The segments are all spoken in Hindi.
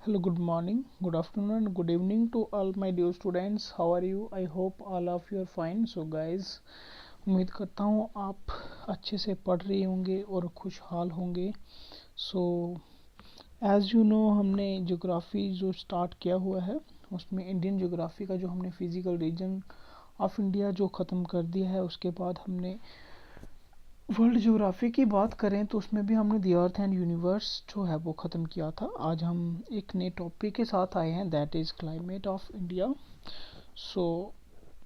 Hello, good morning, good afternoon, and good evening to all my dear students. How are you? I hope all of you are fine. So guys, उम्मीद करता हूँ आप अच्छे से पढ़ रहे होंगे और खुशहाल होंगे. सो एज यू नो हमने ज्योग्राफी जो स्टार्ट किया हुआ है उसमें इंडियन ज्योग्राफी का जो हमने फिजिकल रीजन ऑफ इंडिया जो ख़त्म कर दिया है, उसके बाद हमने वर्ल्ड ज्योग्राफी की बात करें तो उसमें भी हमने द अर्थ एंड यूनिवर्स जो है वो ख़त्म किया था. आज हम एक नए टॉपिक के साथ आए हैं, that is climate of India. So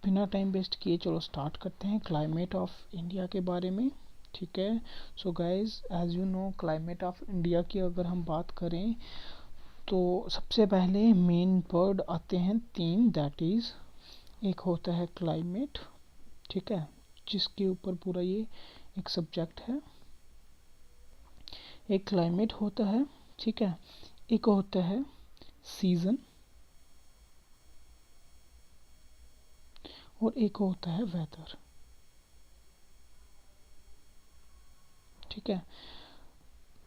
बिना टाइम वेस्ट किए चलो स्टार्ट करते हैं क्लाइमेट ऑफ इंडिया के बारे में. ठीक है. So guys, as you know climate of India की अगर हम बात करें तो सबसे पहले मेन वर्ड आते हैं तीन, दैट इज़ एक होता है क्लाइमेट. ठीक है, जिसके ऊपर पूरा ये एक सब्जेक्ट है. एक क्लाइमेट होता है, ठीक है. एक होता है सीज़न और एक होता है वेदर. ठीक है.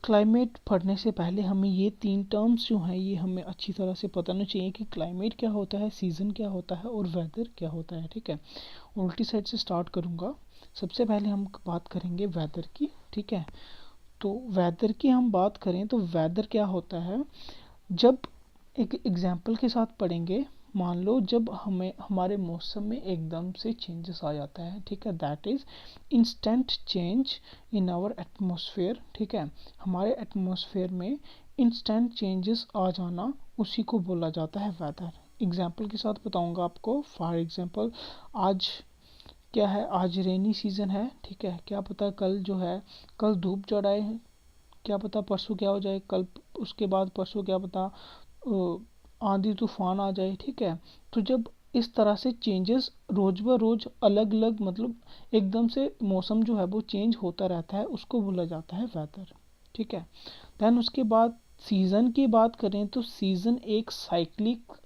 क्लाइमेट पढ़ने से पहले हमें ये तीन टर्म्स जो हैं ये हमें अच्छी तरह से पता होना चाहिए कि क्लाइमेट क्या होता है, सीज़न क्या होता है और वेदर क्या होता है. ठीक है. उल्टी साइड से स्टार्ट करूँगा. सबसे पहले हम बात करेंगे वेदर की. ठीक है. तो वेदर की हम बात करें तो वेदर क्या होता है, जब एक एग्जांपल के साथ पढ़ेंगे. मान लो जब हमें हमारे मौसम में एकदम से चेंजेस आ जाता है. ठीक है, that is instant change in our atmosphere. ठीक है, हमारे एटमॉस्फेयर में इंस्टेंट चेंजेस आ जाना, उसी को बोला जाता है वेदर. एग्जांपल के साथ बताऊंगा आपको. फॉर एग्जांपल, आज क्या है, आज रेनी सीज़न है. ठीक है, क्या पता कल जो है कल धूप चढ़ाए, क्या पता परसों क्या हो जाए, कल उसके बाद परसों क्या पता आंधी तूफान आ जाए. ठीक है. तो जब इस तरह से चेंजेस रोज ब रोज अलग अलग, मतलब एकदम से मौसम जो है वो चेंज होता रहता है, उसको बोला जाता है वेदर. ठीक है. देन उसके बाद सीज़न की बात करें तो सीज़न एक साइक्लिक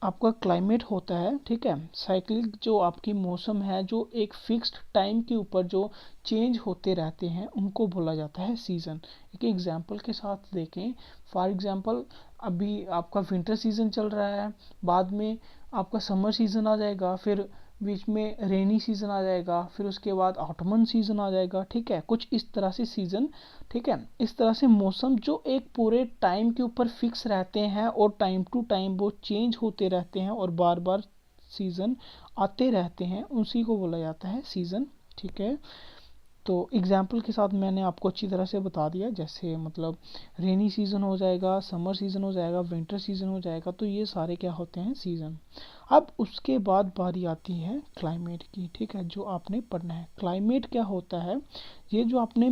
आपका क्लाइमेट होता है. ठीक है, साइक्लिक जो आपकी मौसम है जो एक फिक्स्ड टाइम के ऊपर जो चेंज होते रहते हैं, उनको बोला जाता है सीज़न. एक एग्जांपल के साथ देखें. फॉर एग्जांपल, अभी आपका विंटर सीज़न चल रहा है, बाद में आपका समर सीज़न आ जाएगा, फिर बीच में रेनी सीज़न आ जाएगा, फिर उसके बाद ऑटमन सीज़न आ जाएगा. ठीक है, कुछ इस तरह से सीज़न. ठीक है, इस तरह से मौसम जो एक पूरे टाइम के ऊपर फिक्स रहते हैं और टाइम टू टाइम वो चेंज होते रहते हैं और बार बार सीज़न आते रहते हैं, उसी को बोला जाता है सीज़न. ठीक है. तो एग्जाम्पल के साथ मैंने आपको अच्छी तरह से बता दिया, जैसे मतलब रेनी सीज़न हो जाएगा, समर सीज़न हो जाएगा, विंटर सीज़न हो जाएगा. तो ये सारे क्या होते हैं, सीज़न. अब उसके बाद बारी आती है क्लाइमेट की. ठीक है, जो आपने पढ़ना है. क्लाइमेट क्या होता है, ये जो आपने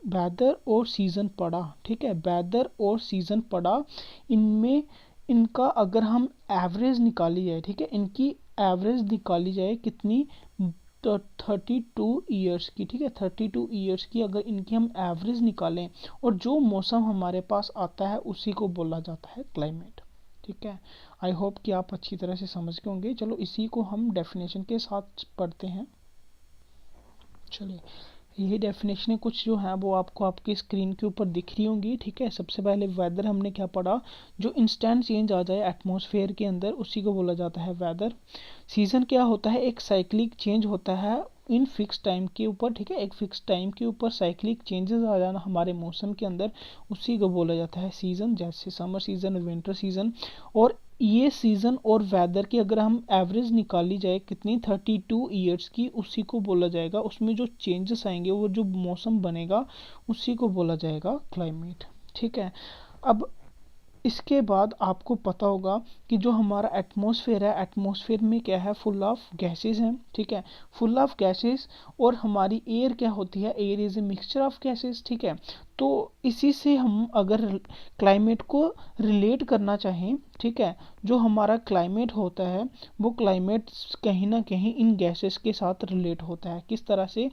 वेदर और सीज़न पढ़ा. ठीक है, वेदर और सीज़न पढ़ा, इनमें इनका अगर हम एवरेज निकाली जाए, ठीक है, इनकी एवरेज निकाली जाए कितनी, तो 32 ईयर्स की. ठीक है, 32 ईयर्स की अगर इनकी हम एवरेज निकालें और जो मौसम हमारे पास आता है उसी को बोला जाता है क्लाइमेट. ठीक है. आई होप कि आप अच्छी तरह से समझ गए होंगे. चलो इसी को हम डेफिनेशन के साथ पढ़ते हैं. चलिए, यही डेफिनेशन कुछ जो है वो आपको आपकी स्क्रीन के ऊपर दिख रही होंगी. ठीक है. सबसे पहले वेदर हमने क्या पढ़ा, जो इंस्टेंट चेंज आ जाए एटमॉस्फेयर के अंदर, उसी को बोला जाता है वेदर. सीज़न क्या होता है, एक साइक्लिक चेंज होता है इन फिक्स टाइम के ऊपर. ठीक है, एक फिक्स टाइम के ऊपर साइक्लिक चेंजेस आ जाना हमारे मौसम के अंदर, उसी को बोला जाता है सीज़न. जैसे समर सीज़न, विंटर सीज़न. और ये सीज़न और वेदर की अगर हम एवरेज निकाली जाए कितनी, 32 ईयर्स की, उसी को बोला जाएगा. उसमें जो चेंजेस आएंगे, वो जो मौसम बनेगा, उसी को बोला जाएगा क्लाइमेट. ठीक है. अब इसके बाद आपको पता होगा कि जो हमारा एटमॉस्फेयर है, एटमॉस्फेयर में क्या है, फुल ऑफ गैसेस हैं. ठीक है, फुल ऑफ गैसेस. और हमारी एयर क्या होती है, air is a mixture of gases. ठीक है. तो इसी से हम अगर क्लाइमेट को रिलेट करना चाहें, ठीक है, जो हमारा क्लाइमेट होता है वो क्लाइमेट कहीं ना कहीं इन गैसेस के साथ रिलेट होता है. किस तरह से,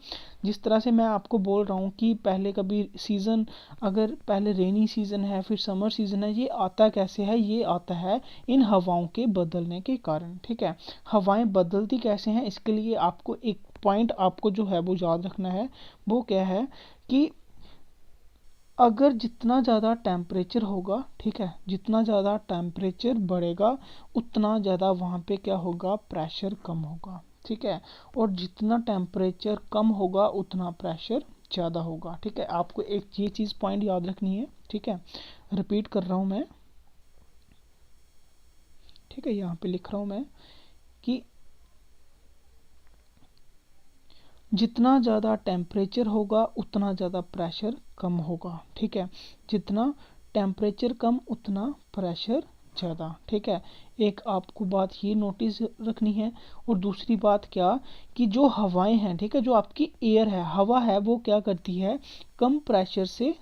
जिस तरह से मैं आपको बोल रहा हूँ कि पहले कभी सीज़न, अगर पहले रेनी सीज़न है फिर समर सीज़न है, ये आता कैसे है, ये आता है इन हवाओं के बदलने के कारण. ठीक है, हवाएं बदलती कैसे हैं, इसके लिए आपको एक पॉइंट आपको जो है वो याद रखना है. वो क्या है कि अगर जितना ज़्यादा टेम्परेचर होगा, ठीक है, जितना ज़्यादा टेम्परेचर बढ़ेगा उतना ज़्यादा वहाँ पे क्या होगा, प्रेशर कम होगा, ठीक है। और जितना टेम्परेचर कम होगा उतना प्रेशर ज़्यादा होगा, ठीक है। आपको एक ये चीज़ पॉइंट याद रखनी है, ठीक है। रिपीट कर रहा हूँ मैं, ठीक है, यहाँ पे लिख रहा हूँ मैं कि जितना ज़्यादा टेम्परेचर होगा उतना ज़्यादा प्रेशर कम होगा, ठीक है। जितना टेम्परेचर कम उतना प्रेशर ज़्यादा, ठीक है। एक आपको बात ये नोटिस रखनी है। और दूसरी बात क्या, कि जो हवाएं हैं, ठीक है, जो आपकी एयर है, हवा है, वो क्या करती है, कम प्रेशर से,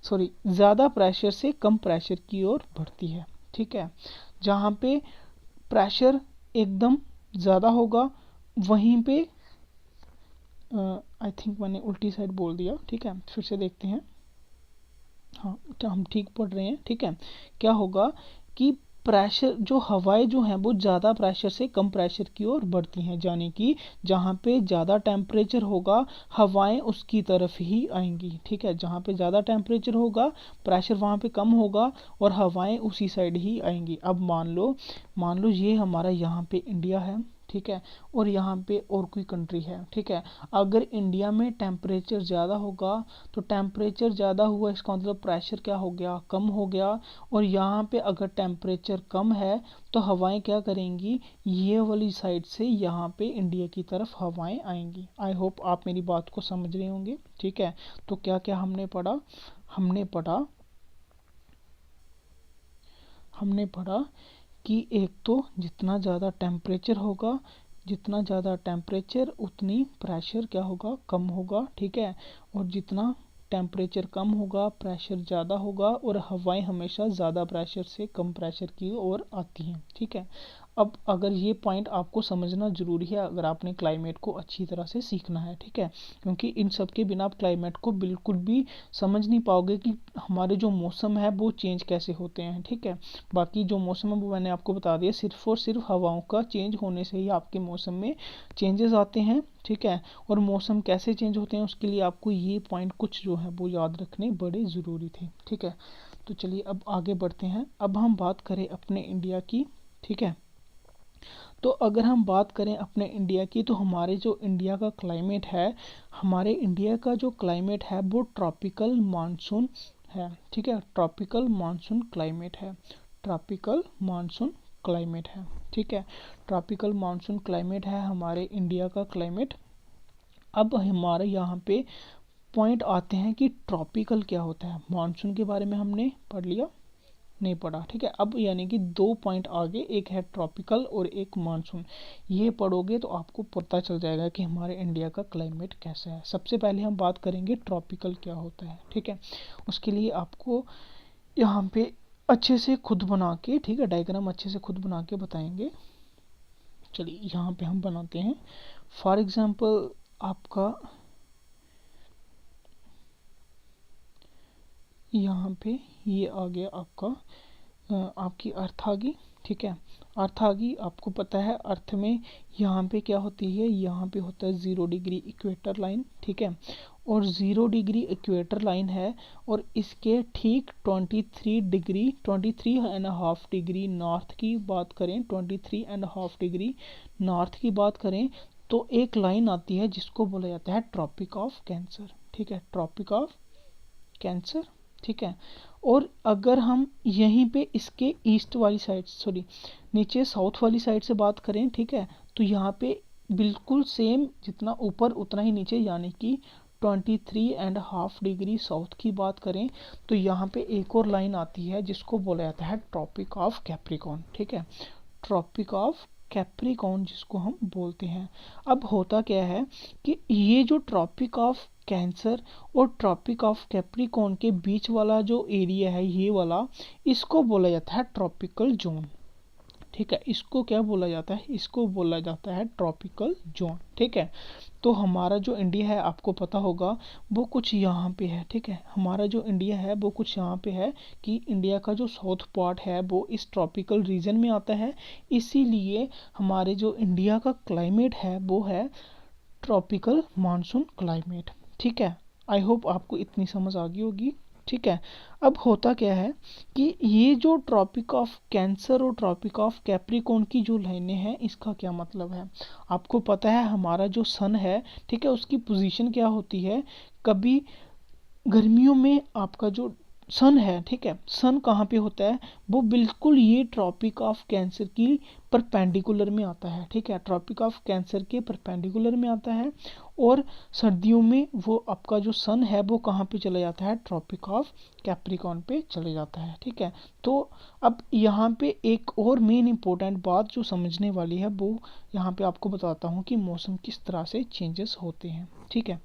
सॉरी, ज़्यादा प्रेशर से कम प्रेशर की ओर बढ़ती है, ठीक है। जहाँ पे प्रेशर एकदम ज़्यादा होगा वहीं पे, आई थिंक मैंने उल्टी साइड बोल दिया, ठीक है, फिर से देखते हैं। हाँ, तो हम ठीक पढ़ रहे हैं, ठीक है। क्या होगा कि प्रेशर, जो हवाएं जो हैं वो ज़्यादा प्रेशर से कम प्रेशर की ओर बढ़ती हैं, यानी कि जहाँ पे ज़्यादा टेम्परेचर होगा हवाएं उसकी तरफ ही आएंगी, ठीक है। जहाँ पे ज़्यादा टेम्परेचर होगा प्रेशर वहाँ पे कम होगा और हवाएं उसी साइड ही आएंगी। अब मान लो ये हमारा यहाँ पे इंडिया है, ठीक है, और यहाँ पे और कोई कंट्री है, ठीक है। अगर इंडिया में टेम्परेचर ज़्यादा होगा तो टेम्परेचर ज़्यादा हुआ इसका मतलब प्रेशर क्या हो गया, कम हो गया। और यहाँ पे अगर टेम्परेचर कम है तो हवाएं क्या करेंगी, ये वाली साइड से यहाँ पे इंडिया की तरफ हवाएं आएंगी। आई होप आप मेरी बात को समझ रहे होंगे, ठीक है। तो क्या क्या हमने पढ़ा, हमने पढ़ा कि एक तो जितना ज़्यादा टेम्परेचर होगा, जितना ज़्यादा टेम्परेचर उतनी प्रेशर क्या होगा, कम होगा, ठीक है। और जितना टेम्परेचर कम होगा प्रेशर ज़्यादा होगा और हवाएं हमेशा ज़्यादा प्रेशर से कम प्रेशर की ओर आती हैं, ठीक है। अब अगर ये पॉइंट आपको समझना ज़रूरी है अगर आपने क्लाइमेट को अच्छी तरह से सीखना है, ठीक है। क्योंकि इन सब के बिना आप क्लाइमेट को बिल्कुल भी समझ नहीं पाओगे कि हमारे जो मौसम है वो चेंज कैसे होते हैं, ठीक है। बाकी जो मौसम है वो मैंने आपको बता दिया, सिर्फ और सिर्फ हवाओं का चेंज होने से ही आपके मौसम में चेंजेस आते हैं, ठीक है। और मौसम कैसे चेंज होते हैं उसके लिए आपको ये पॉइंट कुछ जो है वो याद रखने बड़े ज़रूरी थे, ठीक है। तो चलिए अब आगे बढ़ते हैं। अब हम बात करें अपने इंडिया की, ठीक है। तो अगर हम बात करें अपने इंडिया की तो हमारे जो इंडिया का क्लाइमेट है, हमारे इंडिया का जो क्लाइमेट है वो ट्रॉपिकल मानसून है, ठीक है। ट्रॉपिकल मानसून क्लाइमेट है, ट्रॉपिकल मानसून क्लाइमेट है, ठीक है। ट्रॉपिकल मानसून क्लाइमेट है हमारे इंडिया का क्लाइमेट। अब हमारे यहाँ पे पॉइंट आते हैं कि ट्रॉपिकल क्या होता है। मानसून के बारे में हमने पढ़ लिया, नहीं पढ़ा, ठीक है। अब यानी कि दो पॉइंट आगे, एक है ट्रॉपिकल और एक मानसून। ये पढ़ोगे तो आपको पता चल जाएगा कि हमारे इंडिया का क्लाइमेट कैसा है। सबसे पहले हम बात करेंगे ट्रॉपिकल क्या होता है, ठीक है। उसके लिए आपको यहाँ पे अच्छे से खुद बना के, ठीक है, डायग्राम अच्छे से खुद बना के बताएंगे। चलिए यहाँ पे हम बनाते हैं। फॉर एग्जाम्पल आपका यहाँ पे ये आ गया आपका, आपकी अर्थ आ गई, ठीक है। अर्थ आ गई, आपको पता है अर्थ में यहाँ पे क्या होती है, यहाँ पे होता है 0 डिग्री इक्वेटर लाइन, ठीक है। और 0 डिग्री इक्वेटर लाइन है और इसके ठीक 23 डिग्री, 23.5 डिग्री नॉर्थ की बात करें, 23.5 डिग्री नॉर्थ की बात करें तो एक लाइन आती है जिसको बोला जाता है ट्रॉपिक ऑफ कैंसर, ठीक है, ट्रॉपिक ऑफ कैंसर, ठीक है। और अगर हम यहीं पे इसके ईस्ट वाली साइड, सॉरी, नीचे साउथ वाली साइड से बात करें, ठीक है, तो यहाँ पे बिल्कुल सेम, जितना ऊपर उतना ही नीचे, यानी कि 23.5 डिग्री साउथ की बात करें तो यहाँ पे एक और लाइन आती है जिसको बोला जाता है ट्रॉपिक ऑफ कैप्रिकॉर्न, ठीक है। ट्रॉपिक ऑफ कैप्रिकॉर्न जिसको हम बोलते हैं। अब होता क्या है कि ये जो ट्रॉपिक ऑफ कैंसर और ट्रॉपिक ऑफ कैप्रिकॉर्न के बीच वाला जो एरिया है, ये वाला, इसको बोला जाता है ट्रॉपिकल जोन, ठीक है। इसको क्या बोला जाता है, इसको बोला जाता है ट्रॉपिकल जोन, ठीक है। तो हमारा जो इंडिया है आपको पता होगा वो कुछ यहाँ पे है, ठीक है। हमारा जो इंडिया है वो कुछ यहाँ पे है कि इंडिया का जो साउथ पार्ट है वो इस ट्रॉपिकल रीजन में आता है, इसीलिए हमारे जो इंडिया का क्लाइमेट है वो है ट्रॉपिकल मानसून क्लाइमेट, ठीक है। आई होप आपको इतनी समझ आ गई होगी। ठीक है। अब होता क्या है कि ये जो ट्रॉपिक ऑफ कैंसर और ट्रॉपिक ऑफ कैप्रिकॉर्न की जो लाइनें हैं, इसका क्या मतलब है? आपको पता है हमारा जो सन है, ठीक है, उसकी पोजीशन क्या होती है? कभी गर्मियों में आपका जो सन है, ठीक है, सन कहाँ पे होता है? वो बिल्कुल ये ट्रॉपिक ऑफ कैंसर की परपेंडिकुलर में आता है, ठीक है, ट्रॉपिक ऑफ कैंसर के परपेंडिकुलर में आता है। और सर्दियों में वो आपका जो सन है वो कहाँ पे चला जाता है? ट्रॉपिक ऑफ कैप्रिकॉर्न पे चले जाता है, ठीक है। तो अब यहाँ पे एक और मेन इंपॉर्टेंट बात जो समझने वाली है, वो यहाँ पे आपको बताता हूँ कि मौसम किस तरह से चेंजेस होते हैं, ठीक है।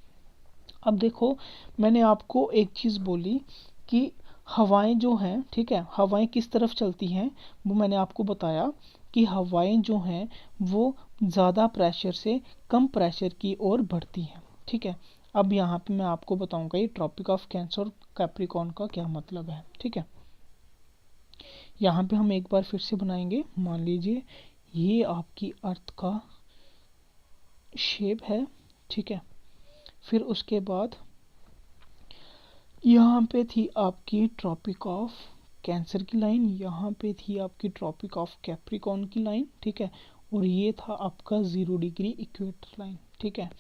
अब देखो, मैंने आपको एक चीज़ बोली कि हवाएं जो हैं, ठीक है, हवाएं किस तरफ चलती हैं, वो मैंने आपको बताया कि हवाएं जो हैं वो ज़्यादा प्रेशर से कम प्रेशर की ओर बढ़ती हैं, ठीक है। अब यहाँ पे मैं आपको बताऊंगा ये ट्रॉपिक ऑफ कैंसर और कैप्रिकॉर्न का क्या मतलब है, ठीक है। यहाँ पे हम एक बार फिर से बनाएंगे। मान लीजिए ये आपकी अर्थ का शेप है, ठीक है। फिर उसके बाद यहाँ पे थी आपकी ट्रॉपिक ऑफ कैंसर की लाइन, यहाँ पे थी आपकी ट्रॉपिक ऑफ कैप्रिकॉर्न की लाइन, ठीक है। और ये था आपका 0 डिग्री इक्वेटर लाइन, ठीक है।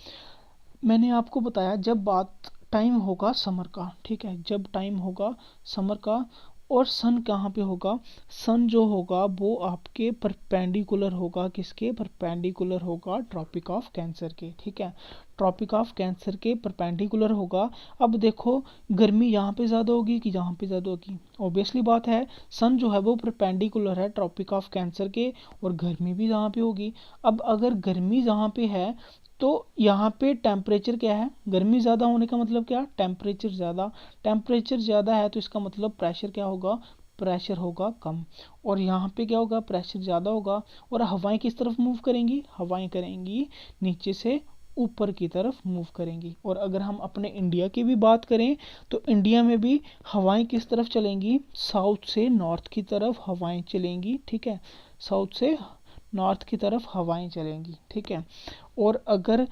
मैंने आपको बताया जब बात टाइम होगा समर का, ठीक है, जब टाइम होगा समर का और सन कहाँ पे होगा? सन जो होगा वो आपके परपेंडिकुलर होगा, किसके परपेंडिकुलर होगा? ट्रॉपिक ऑफ कैंसर के, ठीक है, ट्रॉपिक ऑफ कैंसर के परपेंडिकुलर होगा। अब देखो, गर्मी यहाँ पे ज़्यादा होगी कि यहाँ पे ज़्यादा होगी? ऑब्वियसली बात है, सन जो है वो परपेंडिकुलर है ट्रॉपिक ऑफ कैंसर के, और गर्मी भी यहाँ पे होगी। अब अगर गर्मी यहाँ पे है तो यहाँ पे टेम्परेचर क्या है? गर्मी ज़्यादा होने का मतलब क्या? टेम्परेचर ज़्यादा। टेम्परेचर ज़्यादा है तो इसका मतलब प्रेशर क्या होगा? प्रेशर होगा कम। और यहाँ पे क्या होगा? प्रेशर ज़्यादा होगा। और हवाएं किस तरफ मूव करेंगी? हवाएं करेंगी नीचे से ऊपर की तरफ मूव करेंगी। और अगर हम अपने इंडिया की भी बात करें तो इंडिया में भी हवाएं किस तरफ चलेंगी? साउथ से नॉर्थ की तरफ हवाएं चलेंगी, ठीक है, साउथ से नॉर्थ की तरफ हवाएं चलेंगी, ठीक है। और अगर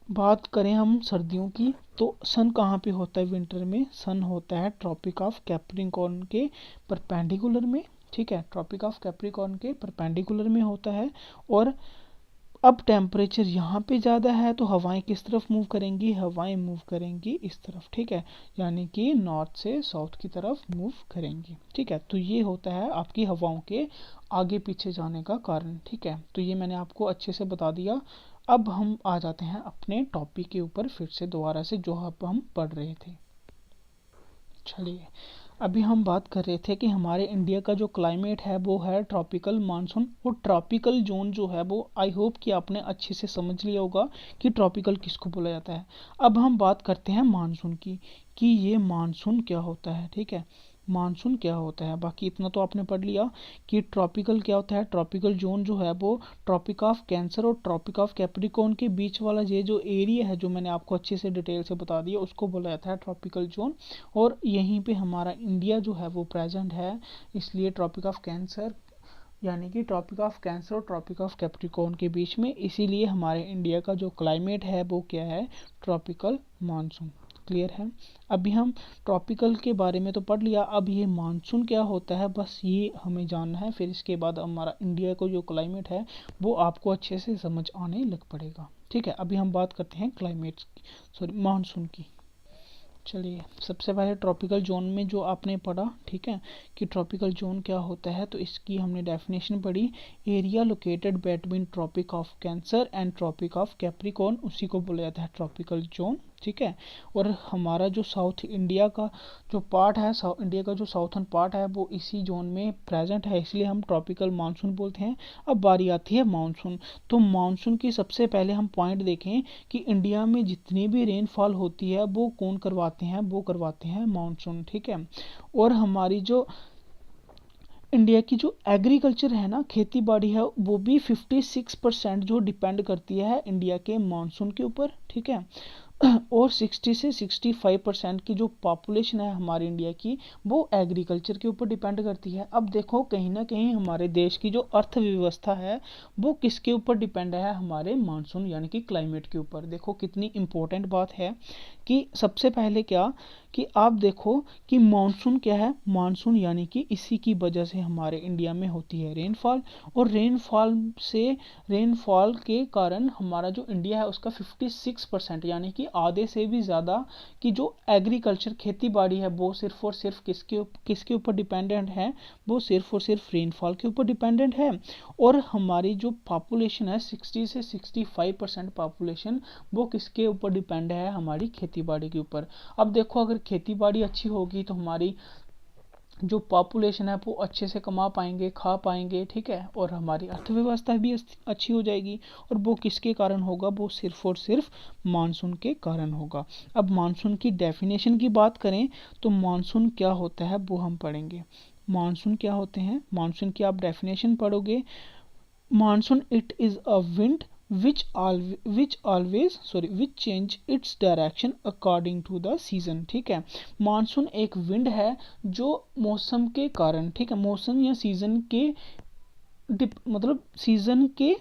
बात करें हम सर्दियों की तो सन कहाँ पे होता है विंटर में? सन होता है ट्रॉपिक ऑफ कैप्रिकॉर्न के परपेंडिकुलर में, ठीक है, ट्रॉपिक ऑफ कैप्रिकॉर्न के परपेंडिकुलर में होता है। और अब टेम्परेचर यहाँ पे ज़्यादा है तो हवाएं किस तरफ मूव करेंगी? हवाएं मूव करेंगी इस तरफ, ठीक है, यानी कि नॉर्थ से साउथ की तरफ मूव करेंगी, ठीक है। तो ये होता है आपकी हवाओं के आगे पीछे जाने का कारण, ठीक है। तो ये मैंने आपको अच्छे से बता दिया। अब हम आ जाते हैं अपने टॉपिक के ऊपर फिर से दोबारा से, जो अब हम पढ़ रहे थे। चलिए, अभी हम बात कर रहे थे कि हमारे इंडिया का जो क्लाइमेट है वो है ट्रॉपिकल मानसून। और ट्रॉपिकल जोन जो है वो आई होप कि आपने अच्छे से समझ लिया होगा कि ट्रॉपिकल किसको बोला जाता है। अब हम बात करते हैं मानसून की, कि ये मानसून क्या होता है, ठीक है, मानसून क्या होता है। बाकी इतना तो आपने पढ़ लिया कि ट्रॉपिकल क्या होता है। ट्रॉपिकल जोन जो है वो ट्रॉपिक ऑफ कैंसर और ट्रॉपिक ऑफ कैप्रिकॉर्न के बीच वाला ये जो एरिया है, जो मैंने आपको अच्छे से डिटेल से बता दिया, उसको बोला जाता है ट्रॉपिकल जोन। और यहीं पे हमारा इंडिया जो है वो प्रेजेंट है, इसलिए ट्रॉपिक ऑफ कैंसर, यानी कि ट्रॉपिक ऑफ कैंसर और ट्रॉपिक ऑफ कैप्रिकॉर्न के बीच में, इसीलिए हमारे इंडिया का जो क्लाइमेट है वो क्या है? Tropical monsoon. क्लियर है? अभी हम ट्रॉपिकल के बारे में तो पढ़ लिया, अब ये मानसून क्या होता है बस ये हमें जानना है। फिर इसके बाद हमारा इंडिया का जो क्लाइमेट है वो आपको अच्छे से समझ आने लग पड़ेगा, ठीक है। अभी हम बात करते हैं क्लाइमेट, सॉरी, मानसून की। चलिए, सबसे पहले ट्रॉपिकल जोन में जो आपने पढ़ा, ठीक है, कि ट्रॉपिकल जोन क्या होता है, तो इसकी हमने डेफिनेशन पढ़ी, area located between Tropic of Cancer and Tropic of Capricorn, उसी को बोला जाता है ट्रॉपिकल जोन, ठीक है। और हमारा जो साउथ इंडिया का जो पार्ट है, साउथ इंडिया का जो साउथर्न पार्ट है वो इसी जोन में प्रेजेंट है, इसलिए हम ट्रॉपिकल मानसून बोलते हैं। अब बारी आती है मानसून। तो मानसून की सबसे पहले हम पॉइंट देखें कि इंडिया में जितनी भी रेनफॉल होती है वो कौन करवाते हैं? वो करवाते हैं मानसून, ठीक है। और हमारी जो इंडिया की जो एग्रीकल्चर है ना, खेती बाड़ी है, वो भी 56% जो डिपेंड करती है इंडिया के मानसून के ऊपर, ठीक है। और 60 से 65% की जो पॉपुलेशन है हमारे इंडिया की वो एग्रीकल्चर के ऊपर डिपेंड करती है। अब देखो कहीं ना कहीं हमारे देश की जो अर्थव्यवस्था है वो किसके ऊपर डिपेंड है, हमारे मानसून यानी कि क्लाइमेट के ऊपर। देखो कितनी इंपॉर्टेंट बात है कि सबसे पहले क्या कि आप देखो कि मानसून क्या है, मानसून यानी कि इसी की वजह से हमारे इंडिया में होती है रेनफॉल, और रेनफॉल के कारण हमारा जो इंडिया है उसका 56% यानी कि आधे से भी ज़्यादा की जो एग्रीकल्चर खेती बाड़ी है वो सिर्फ और सिर्फ किसके ऊपर डिपेंडेंट है, वो सिर्फ और सिर्फ रेनफॉल के ऊपर डिपेंडेंट है। और हमारी जो पॉपुलेशन है 60 से 65% पॉपुलेशन वो किसके ऊपर डिपेंड है, हमारी खेती बाड़ी के ऊपर। अब देखो अगर खेती बाड़ी अच्छी होगी तो हमारी जो पॉपुलेशन है वो अच्छे से कमा पाएंगे, खा पाएंगे, ठीक है, और हमारी अर्थव्यवस्था भी अच्छी हो जाएगी। और वो किसके कारण होगा, वो सिर्फ और सिर्फ मानसून के कारण होगा। अब मानसून की डेफिनेशन की बात करें तो मानसून क्या होता है वो हम पढ़ेंगे। मानसून क्या होते हैं, मानसून की आप डेफिनेशन पढ़ोगे, monsoon it is a wind which change its direction according to the season। ठीक है, मानसून एक विंड है जो मौसम के कारण, ठीक है, मौसम या सीजन के मतलब सीजन के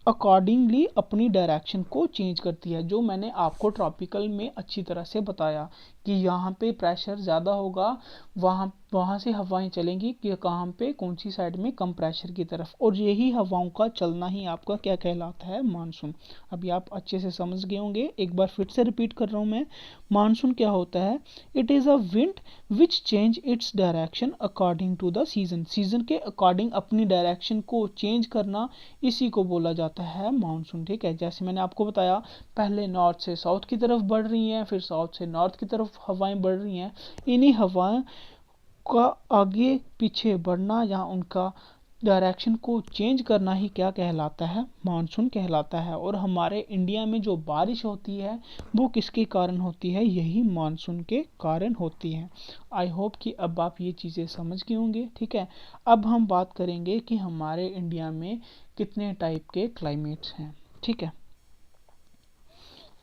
अकॉर्डिंगली अपनी डायरेक्शन को चेंज करती है। जो मैंने आपको ट्रॉपिकल में अच्छी तरह से बताया कि यहाँ पे प्रेशर ज़्यादा होगा, वहाँ से हवाएं चलेंगी कि कहाँ पे कौन सी साइड में कम प्रेशर की तरफ, और यही हवाओं का चलना ही आपका क्या कहलाता है, मानसून। अभी आप अच्छे से समझ गए होंगे, एक बार फिर से रिपीट कर रहा हूँ मैं। मानसून क्या होता है, it is a wind which change its direction according to the season. Season के अकॉर्डिंग अपनी डायरेक्शन को चेंज करना, इसी को बोला जाता है मानसून। ठीक है, जैसे मैंने आपको बताया पहले नॉर्थ से साउथ की तरफ बढ़ रही हैं, फिर साउथ से नॉर्थ की तरफ हवाएं बढ़ रही हैं। इन्हीं हवाएं का आगे पीछे बढ़ना या उनका डायरेक्शन को चेंज करना ही क्या कहलाता है, मानसून कहलाता है। और हमारे इंडिया में जो बारिश होती है वो किसके कारण होती है, यही मानसून के कारण होती है। आई होप कि अब आप ये चीज़ें समझ गए होंगे। ठीक है, अब हम बात करेंगे कि हमारे इंडिया में कितने टाइप के क्लाइमेट्स हैं। ठीक है,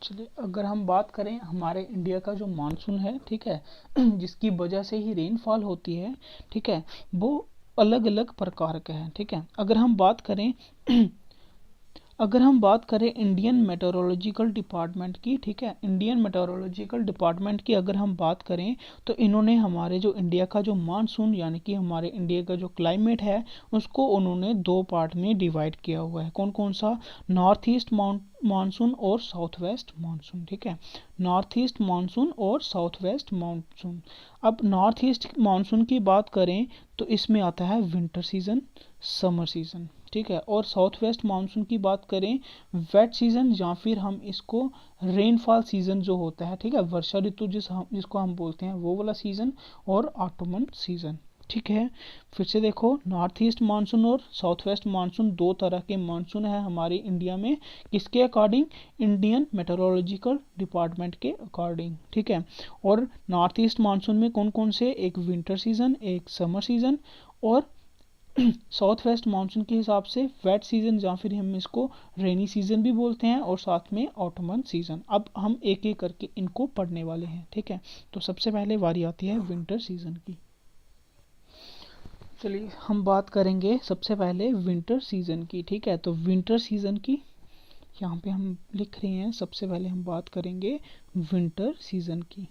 चलिए अगर हम बात करें हमारे इंडिया का जो मानसून है, ठीक है, जिसकी वजह से ही रेनफॉल होती है, ठीक है, वो अलग अलग प्रकार के हैं। ठीक है, अगर हम बात करें इंडियन मेट्रोलॉजिकल डिपार्टमेंट की, ठीक है, इंडियन मेट्रोलॉजिकल डिपार्टमेंट की अगर हम बात करें तो इन्होंने हमारे जो इंडिया का जो मानसून यानी कि हमारे इंडिया का जो क्लाइमेट है उसको उन्होंने दो पार्ट में डिवाइड किया हुआ है। कौन कौन सा, नॉर्थ ईस्ट मानसून और साउथ वेस्ट मानसून। ठीक है, नॉर्थ ईस्ट मानसून और साउथ वेस्ट मानसून। अब नॉर्थ ईस्ट मानसून की बात करें तो इसमें आता है विंटर सीजन, समर सीजन। ठीक है, और साउथ वेस्ट मानसून की बात करें वेट सीजन या फिर हम इसको रेनफॉल सीजन जो होता है, ठीक है, वर्षा ऋतु जिसको हम बोलते हैं वो वाला सीजन, और ऑटोमन सीजन। ठीक है, फिर से देखो नॉर्थ ईस्ट मानसून और साउथ वेस्ट मानसून दो तरह के मानसून है हमारी इंडिया में, किसके अकॉर्डिंग, इंडियन मेट्रोलॉजिकल डिपार्टमेंट के अकॉर्डिंग। ठीक है, और नॉर्थ ईस्ट मानसून में कौन कौन से, एक विंटर सीजन, एक समर सीजन, और साउथ वेस्ट मानसून के हिसाब से वेट सीजन या फिर हम इसको रेनी सीजन भी बोलते हैं, और साथ में ऑटोमन सीजन। अब हम एक एक करके इनको पढ़ने वाले हैं। ठीक है, तो सबसे पहले बारी आती है विंटर सीजन की। चलिए हम बात करेंगे सबसे पहले विंटर सीजन की। ठीक है, तो विंटर सीजन की यहाँ पे हम लिख रहे हैं, सबसे पहले हम बात करेंगे विंटर सीजन की,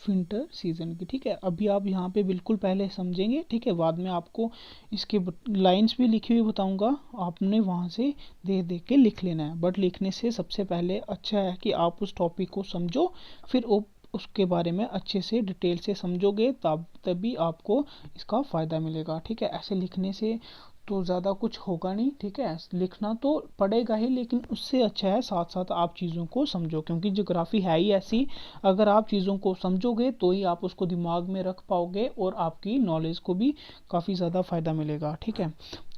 विंटर सीजन की। ठीक है, अभी आप यहाँ पे बिल्कुल पहले समझेंगे, ठीक है, बाद में आपको इसके लाइंस भी लिखी हुई बताऊंगा, आपने वहाँ से देख देख के लिख लेना है। बट लिखने से सबसे पहले अच्छा है कि आप उस टॉपिक को समझो, फिर उसके बारे में अच्छे से डिटेल से समझोगे, तभी आपको इसका फ़ायदा मिलेगा। ठीक है, ऐसे लिखने से तो ज़्यादा कुछ होगा नहीं। ठीक है, लिखना तो पड़ेगा ही, लेकिन उससे अच्छा है साथ साथ आप चीज़ों को समझो, क्योंकि ज्योग्राफी है ही ऐसी, अगर आप चीज़ों को समझोगे तो ही आप उसको दिमाग में रख पाओगे और आपकी नॉलेज को भी काफ़ी ज़्यादा फ़ायदा मिलेगा। ठीक है,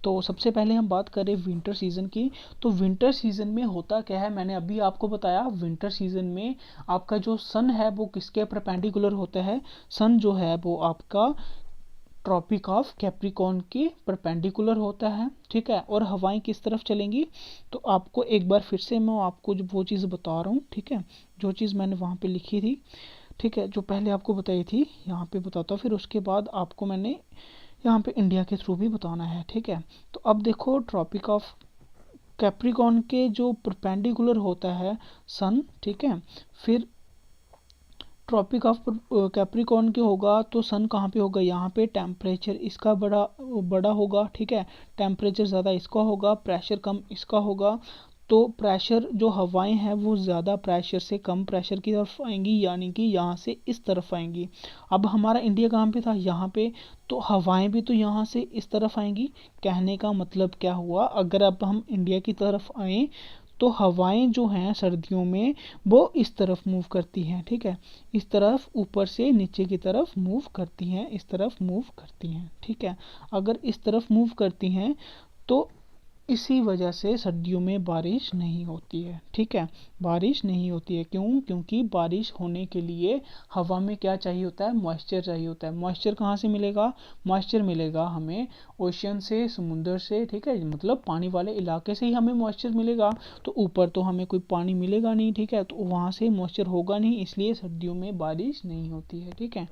तो सबसे पहले हम बात करें विंटर सीज़न की। तो विंटर सीज़न में होता क्या है, मैंने अभी आपको बताया, विंटर सीज़न में आपका जो सन है वो किसके परपेंडिकुलर होता है, सन जो है वो आपका ट्रॉपिक ऑफ कैप्रिकॉर्न के परपेंडिकुलर होता है, ठीक है। और हवाएं किस तरफ चलेंगी, तो आपको एक बार फिर से मैं आपको जो वो चीज़ बता रहा हूँ, ठीक है, जो चीज़ मैंने वहाँ पे लिखी थी, ठीक है, जो पहले आपको बताई थी यहाँ पे बताता हूँ, फिर उसके बाद आपको मैंने यहाँ पे इंडिया के थ्रू भी बताना है, ठीक है। तो अब देखो ट्रॉपिक ऑफ कैप्रिकॉर्न के जो परपेंडिकुलर होता है सन, ठीक है, फिर ट्रॉपिक ऑफ कैप्रिकॉर्न के होगा तो सन कहाँ पे होगा, यहाँ पे, टेम्परेचर इसका बड़ा बड़ा होगा, ठीक है, टेम्परेचर ज़्यादा इसका होगा, प्रेशर कम इसका होगा। तो प्रेशर जो हवाएं हैं वो ज़्यादा प्रेशर से कम प्रेशर की तरफ आएंगी, यानी कि यहाँ से इस तरफ आएंगी। अब हमारा इंडिया कहाँ पे था, यहाँ पे, तो हवाएं भी तो यहाँ से इस तरफ आएंगी। कहने का मतलब क्या हुआ, अगर अब हम इंडिया की तरफ आएँ तो हवाएं जो हैं सर्दियों में वो इस तरफ मूव करती हैं, ठीक है, इस तरफ ऊपर से नीचे की तरफ मूव करती हैं, इस तरफ मूव करती हैं, ठीक है। अगर इस तरफ मूव करती हैं तो इसी वजह से सर्दियों में बारिश नहीं होती है, ठीक है, बारिश नहीं होती है। क्यों, क्योंकि बारिश होने के लिए हवा में क्या चाहिए होता है, मॉइस्चर चाहिए होता है। मॉइस्चर कहाँ से मिलेगा, मॉइस्चर मिलेगा हमें ओशन से, समुंदर से, ठीक है, मतलब पानी वाले इलाके से ही हमें मॉइस्चर मिलेगा। तो ऊपर तो हमें कोई पानी मिलेगा नहीं, ठीक है, तो वहाँ से मॉइस्चर होगा नहीं, इसलिए सर्दियों में बारिश नहीं होती है, ठीक है।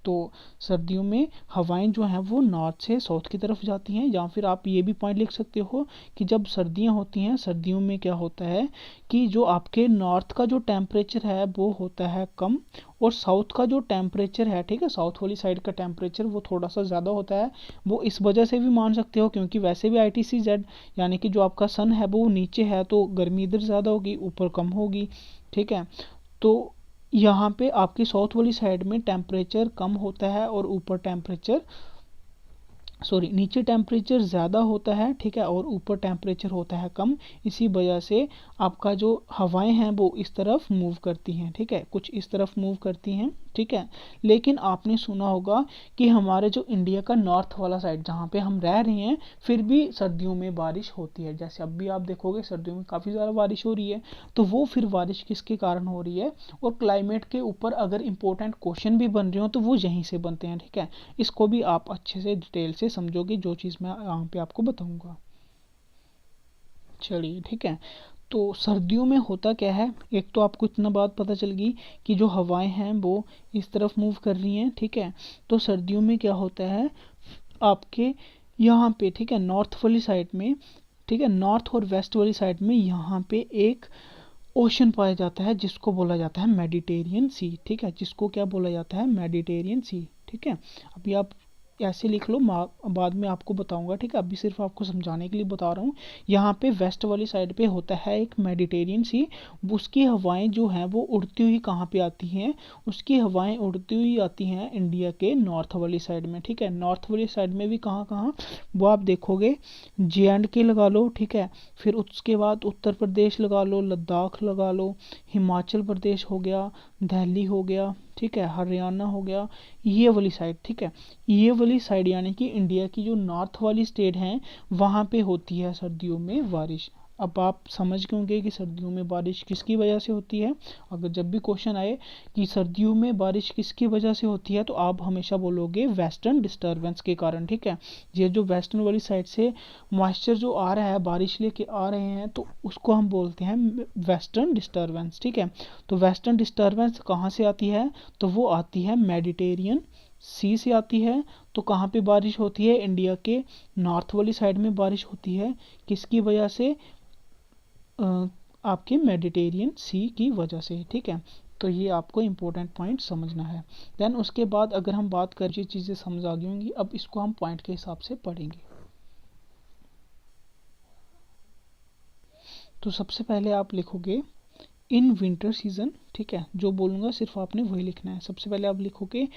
तो सर्दियों में हवाएं जो हैं वो नॉर्थ से साउथ की तरफ जाती हैं। या फिर आप ये भी पॉइंट लिख सकते हो कि जब सर्दियां होती हैं, सर्दियों में क्या होता है कि जो आपके नॉर्थ का जो टेम्परेचर है वो होता है कम, और साउथ का जो टेम्परेचर है, ठीक है, साउथ वाली साइड का टेम्परेचर वो थोड़ा सा ज़्यादा होता है। वो इस वजह से भी मान सकते हो क्योंकि वैसे भी ITCZ यानी कि जो आपका सन है वो नीचे है, तो गर्मी इधर ज़्यादा होगी, ऊपर कम होगी, ठीक है। तो यहाँ पे आपकी साउथ वाली साइड में टेम्परेचर कम होता है और ऊपर टेम्परेचर, सॉरी, नीचे टेम्परेचर ज़्यादा होता है, ठीक है, और ऊपर टेम्परेचर होता है कम। इसी वजह से आपका जो हवाएं हैं वो इस तरफ मूव करती हैं, ठीक है, कुछ इस तरफ मूव करती हैं, ठीक है। लेकिन आपने सुना होगा कि हमारे जो इंडिया का नॉर्थ वाला साइड जहाँ पे हम रह रहे हैं फिर भी सर्दियों में बारिश होती है। जैसे अब भी आप देखोगे सर्दियों में काफ़ी ज़्यादा बारिश हो रही है, तो वो फिर बारिश किसके कारण हो रही है, और क्लाइमेट के ऊपर अगर इंपॉर्टेंट क्वेश्चन भी बन रहे हो तो वो यहीं से बनते हैं, ठीक है। इसको भी आप अच्छे से डिटेल से समझोगे जो चीज़ मैं यहाँ पे आपको बताऊंगा। चलिए, ठीक है। तो सर्दियों में होता क्या है, एक तो आपको इतना बात पता चल गई कि जो हवाएं हैं वो इस तरफ मूव कर रही हैं, ठीक है। तो सर्दियों में क्या होता है आपके यहाँ पे, ठीक है, नॉर्थ वाली साइड में, ठीक है, नॉर्थ और वेस्ट वाली साइड में यहाँ पे एक ओशन पाया जाता है जिसको बोला जाता है मेडिटेरियन सी, ठीक है, जिसको क्या बोला जाता है, मेडिटेरियन सी, ठीक है। अभी आप ऐसे लिख लो, बाद में आपको बताऊंगा, ठीक है, अभी सिर्फ आपको समझाने के लिए बता रहा हूँ। यहाँ पे वेस्ट वाली साइड पे होता है एक मेडिटेरियन सी, उसकी हवाएं जो हैं वो उड़ती हुई कहाँ पे आती हैं, उसकी हवाएं उड़ती हुई आती हैं इंडिया के नॉर्थ वाली साइड में, ठीक है। नॉर्थ वाली साइड में भी कहाँ कहाँ, वो आप देखोगे JNK लगा लो, ठीक है, फिर उसके बाद उत्तर प्रदेश लगा लो, लद्दाख लगा लो, हिमाचल प्रदेश हो गया, दिल्ली हो गया, ठीक है, हरियाणा हो गया, ये वाली साइड, ठीक है, ये वाली साइड यानी कि इंडिया की जो नॉर्थ वाली स्टेट हैं वहाँ पे होती है सर्दियों में बारिश। अब आप समझ गए होंगे कि सर्दियों में बारिश किसकी वजह से होती है। अगर जब भी क्वेश्चन आए कि सर्दियों में बारिश किसकी वजह से होती है तो आप हमेशा बोलोगे वेस्टर्न डिस्टर्बेंस के कारण, ठीक है। ये जो वेस्टर्न वाली साइड से मॉइस्चर जो आ रहा है, बारिश लेके आ रहे हैं, तो उसको हम बोलते हैं वेस्टर्न डिस्टर्बेंस, ठीक है। तो वेस्टर्न डिस्टर्बेंस कहाँ से आती है, तो वो आती है मेडिटेरियन सी से आती है। तो कहाँ पे बारिश होती है, इंडिया के नॉर्थ वाली साइड में बारिश होती है, किसकी वजह से, आपके मेडिटेरियन सी की वजह से, ठीक है। तो ये आपको इम्पोर्टेंट पॉइंट समझना है। देन उसके बाद अगर हम बात कर, ये चीज़ें समझ आ गई होंगी, अब इसको हम पॉइंट के हिसाब से पढ़ेंगे। तो सबसे पहले आप लिखोगे इन विंटर सीजन, ठीक है, जो बोलूँगा सिर्फ आपने वही लिखना है। सबसे पहले आप लिखोगे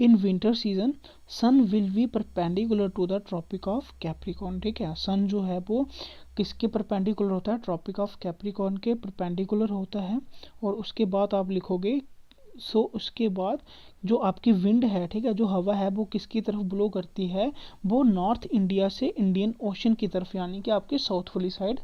in winter season sun will be perpendicular to the Tropic of Capricorn, ठीक है। सन जो है वो किसके परपेंडिकुलर होता है, ट्रॉपिक ऑफ कैप्रिकॉर्न के परपेंडिकुलर होता है। और उसके बाद आप लिखोगे, उसके बाद जो आपकी विंड है, ठीक है, जो हवा है वो किसकी तरफ ब्लो करती है, वो नॉर्थ इंडिया से इंडियन ओशन की तरफ, यानी कि आपके साउथ वाली साइड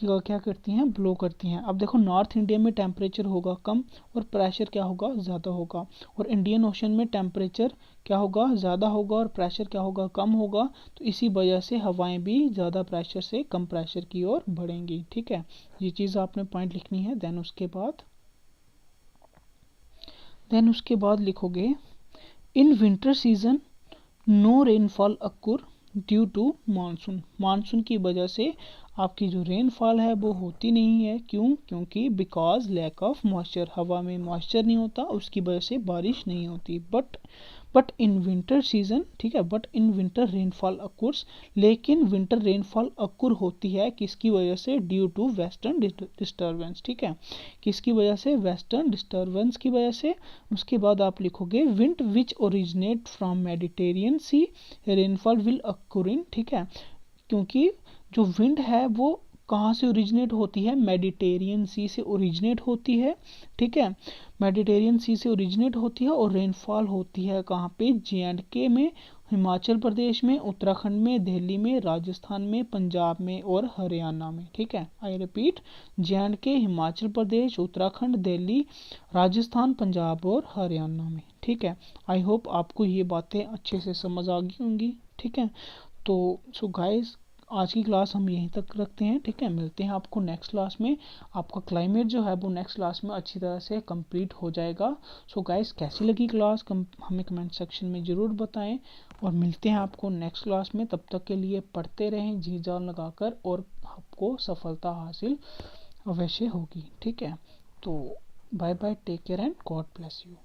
क्या करती हैं, ब्लो करती हैं। अब देखो नॉर्थ इंडिया में टेम्परेचर होगा कम और प्रेशर क्या होगा, ज़्यादा होगा, और इंडियन ओशन में टेम्परेचर क्या होगा, ज़्यादा होगा और प्रेशर क्या होगा, कम होगा। तो इसी वजह से हवाएं भी ज़्यादा प्रेशर से कम प्रेशर की ओर बढ़ेंगी। ठीक है, ये चीज़ आपने पॉइंट लिखनी है। देन उसके बाद लिखोगे in winter season no rainfall occur due to monsoon. Monsoon की वजह से आपकी जो रेनफॉल है वो होती नहीं है। क्यों? क्योंकि बिकॉज लैक ऑफ मॉइस्चर, हवा में मॉइस्चर नहीं होता, उसकी वजह से बारिश नहीं होती। बट इन विंटर सीजन, ठीक है, बट इन विंटर रेनफॉल अकुर्स, लेकिन विंटर रेनफॉल अकुर होती है किसकी वजह से, ड्यू टू वेस्टर्न डिस्टर्बेंस। ठीक है, किसकी वजह से, वेस्टर्न डिस्टर्बेंस की वजह से। उसके बाद आप लिखोगे wind which originate from Mediterranean sea rainfall will occurring. ठीक है, क्योंकि जो विंड है वो कहाँ से ओरिजिनेट होती है, मेडिटेरियन सी से ओरिजिनेट होती है। ठीक है, मेडिटेरियन सी से ओरिजिनेट होती है और रेनफॉल होती है कहाँ पे, JNK में, हिमाचल प्रदेश में, उत्तराखंड में, दिल्ली में, राजस्थान में, पंजाब में और हरियाणा में। ठीक है, I repeat, JNK, Himachal Pradesh, Uttarakhand, Delhi, Rajasthan, Punjab और हरियाणा में। ठीक है, आई होप आपको ये बातें अच्छे से समझ आ गई होंगी। ठीक है, तो सो गाइस आज की क्लास हम यहीं तक रखते हैं। ठीक है, मिलते हैं आपको नेक्स्ट क्लास में। आपका क्लाइमेट जो है वो नेक्स्ट क्लास में अच्छी तरह से कंप्लीट हो जाएगा। सो गाइस कैसी लगी क्लास हमें कमेंट सेक्शन में ज़रूर बताएं, और मिलते हैं आपको नेक्स्ट क्लास में। तब तक के लिए पढ़ते रहें जी जान लगाकर, और आपको सफलता हासिल अवश्य होगी। ठीक है, तो bye bye, take care and God bless you.